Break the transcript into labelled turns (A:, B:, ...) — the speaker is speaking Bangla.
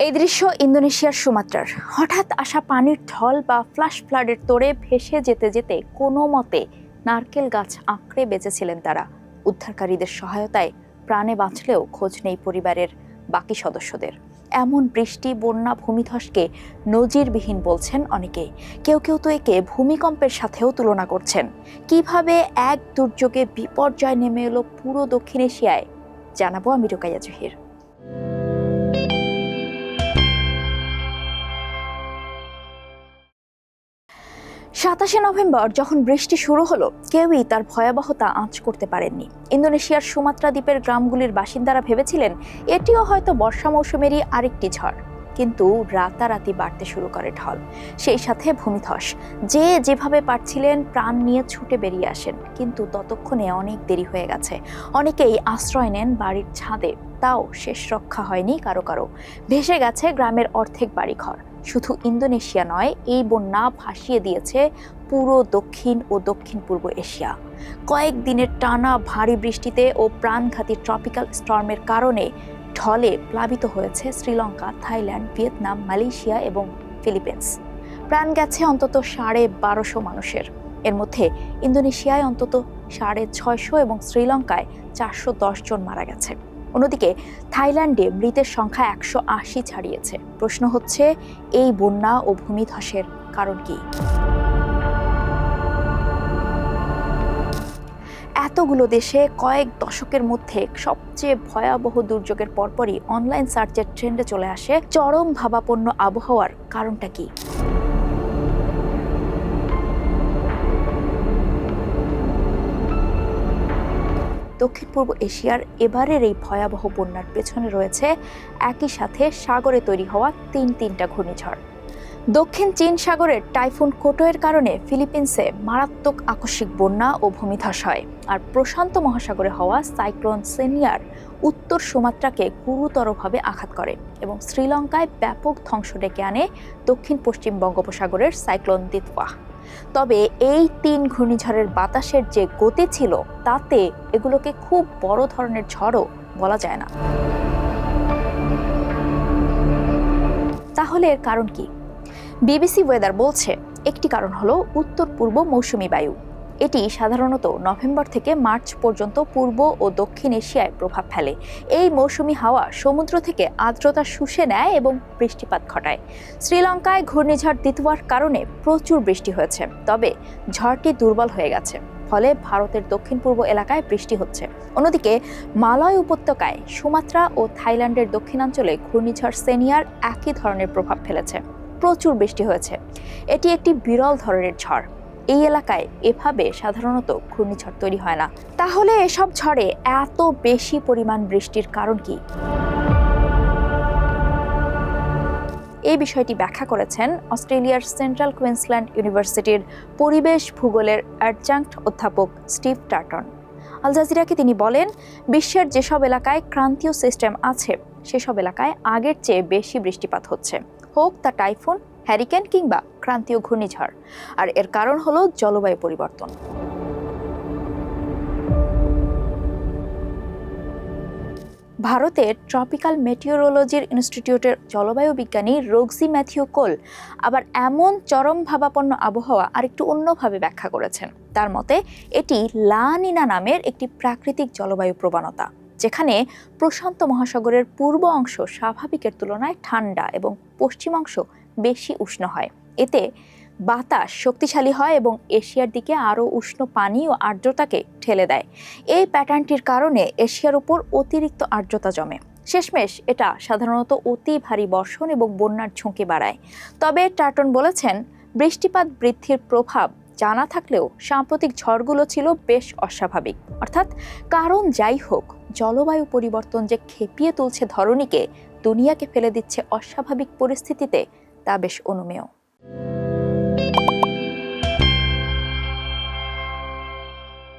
A: এই দৃশ্য ইন্দোনেশিয়ার সুমাত্রার। হঠাৎ আসা পানির ঢল বা ফ্ল্যাশ ফ্লাডের তোড়ে ভেসে যেতে যেতে কোনো মতে নারকেল গাছ আঁকড়ে বেঁচেছিলেন তারা। উদ্ধারকারীদের সহায়তায় প্রাণে বাঁচলেও খোঁজ নেই পরিবারের বাকি সদস্যদের। এমন বৃষ্টি, বন্যা, ভূমিধসকে নজিরবিহীন বলছেন অনেকেই। কেউ কেউ তো একে ভূমিকম্পের সাথেও তুলনা করছেন। কিভাবে এক দুর্যোগে বিপর্যয় নেমে এলো পুরো দক্ষিণ এশিয়ায়, জানাবো আমি রুকাইয়া জহির। 27 নভেম্বর যখন বৃষ্টি শুরু হলো, কেউই তার ভয়াবহতা আঁচ করতে পারেননি। ইন্দোনেশিয়ার সুমাত্রা দ্বীপের গ্রামগুলির বাসিন্দারা ভেবেছিলেন এটিও হয়তো বর্ষা মৌসুমেরই আরেকটি ঝড়। কিন্তু রাতারাতি বাড়তে শুরু করে ঢল, সেই সাথে ভূমিধস। যে যেভাবে পারছিলেন প্রাণ নিয়ে ছুটে বেরিয়ে আসেন, কিন্তু ততক্ষণে অনেক দেরি হয়ে গেছে। অনেকেই আশ্রয় নেন বাড়ির ছাদে, তাও শেষ রক্ষা হয়নি কারো কারো। ভেসে গেছে গ্রামের অর্ধেক বাড়িঘর। শুধু ইন্দোনেশিয়া নয়, এই বন্যা ভাসিয়ে দিয়েছে পুরো দক্ষিণ ও দক্ষিণ পূর্ব এশিয়া। কয়েকদিনের টানা ভারী বৃষ্টিতে ও প্রাণঘাতী ট্রপিক্যাল স্টর্মের কারণে ঢলে প্লাবিত হয়েছে শ্রীলঙ্কা, থাইল্যান্ড, ভিয়েতনাম, মালয়েশিয়া এবং ফিলিপিন্স। প্রাণ গেছে অন্তত 1250 মানুষের। এর মধ্যে ইন্দোনেশিয়ায় অন্তত 650 এবং শ্রীলঙ্কায় 410 জন মারা গেছে। অন্যদিকে থাইল্যান্ডে মৃতের সংখ্যা 180 ছাড়িয়েছে। প্রশ্ন হচ্ছে, এই বন্যা ও ভূমিধসের কারণ কি? এতগুলো দেশে কয়েক দশকের মধ্যে সবচেয়ে ভয়াবহ দুর্যোগের পরপরই অনলাইন সার্চের ট্রেন্ডে চলে আসে চরম ভাবাপন্ন আবহাওয়ার কারণটা কি। দক্ষিণ পূর্ব এশিয়ার এবারের এই ভয়াবহ বন্যার পেছনে রয়েছে একই সাথে সাগরে তৈরি হওয়া তিনটা ঘূর্ণিঝড়। দক্ষিণ চীন সাগরের টাইফুন কোটোয়ের কারণে ফিলিপিন্সে মারাত্মক আকস্মিক বন্যা ও ভূমিধস হয়, আর প্রশান্ত মহাসাগরে হওয়া সাইক্লোন সেনিয়ার উত্তর সুমাত্রাকে গুরুতরভাবে আঘাত করে এবং শ্রীলঙ্কায় ব্যাপক ধ্বংস ডেকে আনে দক্ষিণ পশ্চিম বঙ্গোপসাগরের সাইক্লোন দিতওয়াহ। তবে এই 3 ঘূর্ণিঝড়ের বাতাসের যে গতি ছিল, তাতে এগুলোকে খুব বড় ধরনের ঝড়ও বলা যায় না। তাহলে এর কারণ কি? বিবিসি ওয়েদার বলছে একটি কারণ হলো উত্তর পূর্ব মৌসুমী বায়ু। এটি সাধারণত নভেম্বর থেকে মার্চ পর্যন্ত পূর্ব ও দক্ষিণ এশিয়ায় প্রভাব ফেলে। এই মৌসুমী হাওয়া সমুদ্র থেকে আর্দ্রতা শুষে নেয় এবং বৃষ্টিপাত ঘটায়। শ্রীলঙ্কায় ঘূর্ণিঝড় দিতওয়ার কারণে প্রচুর বৃষ্টি হয়েছে, তবে ঝড়টি দুর্বল হয়ে গেছে, ফলে ভারতের দক্ষিণ পূর্ব এলাকায় বৃষ্টি হচ্ছে। অন্যদিকে মালয় উপত্যকায়, সুমাত্রা ও থাইল্যান্ডের দক্ষিণাঞ্চলে ঘূর্ণিঝড় সেনিয়ার একই ধরনের প্রভাব ফেলেছে। প্রচুর বৃষ্টি হয়েছে। এটি একটি বিরল ধরনের ঝড়। এই এলাকায় এভাবে সাধারণত ঘূর্ণিঝড় তৈরি হয় না। তাহলে এসব ঝড়ে এত বেশি পরিমাণ বৃষ্টির কারণ কি? এই বিষয়টি ব্যাখ্যা করেছেন অস্ট্রেলিয়ার সেন্ট্রাল কুইন্সল্যান্ড ইউনিভার্সিটির পরিবেশ ভূগোলের অ্যাডজাঙ্ক্ট অধ্যাপক স্টিভ টার্টন। আল জাজিরাকে তিনি বলেন, বিশ্বের যেসব এলাকায় ক্রান্তীয় সিস্টেম আছে, সেসব এলাকায় আগের চেয়ে বেশি বৃষ্টিপাত হচ্ছে, হোক তা টাইফুন, হ্যারিকেন কিংবা ক্রান্তীয় ঘূর্ণিঝড়। আর এর কারণ হলো জলবায়ু পরিবর্তন। ভারতের ট্রপিক্যাল মেটিওরোলজির ইনস্টিটিউটের জলবায়ু বিজ্ঞানী রোগজি ম্যাথিউ কোল আবার এমন চরম ভাবাপন্ন আবহাওয়া আরেকটু অন্যভাবে ব্যাখ্যা করেছেন। তার মতে এটি লা নিনা নামের একটি প্রাকৃতিক জলবায়ু প্রবণতা, যেখানে প্রশান্ত মহাসাগরের পূর্ব অংশ স্বাভাবিকের তুলনায় ঠান্ডা এবং পশ্চিম অংশ বেশি উষ্ণ হয়। এতে বাতাস শক্তিশালী হয় এবং এশিয়ার দিকে আরও উষ্ণ পানি ও আর্দ্রতাকে ঠেলে দেয়। এই প্যাটার্নটির কারণে এশিয়ার উপর অতিরিক্ত আর্দ্রতা জমে। শেষমেশ এটা সাধারণত অতি ভারী বর্ষণ এবং বন্যার ঝুঁকি বাড়ায়। তবে টার্টন বলেছেন, বৃষ্টিপাত বৃদ্ধির প্রভাব জানা থাকলেও সাম্প্রতিক ঝড়গুলো ছিল বেশ অস্বাভাবিক। অর্থাৎ কারণ যাই হোক, জলবায়ু পরিবর্তন যে খেপিয়ে তুলছে ধরণীকে, দুনিয়াকে ফেলে দিচ্ছে অস্বাভাবিক পরিস্থিতিতে, তা বেশ অনুমেয়।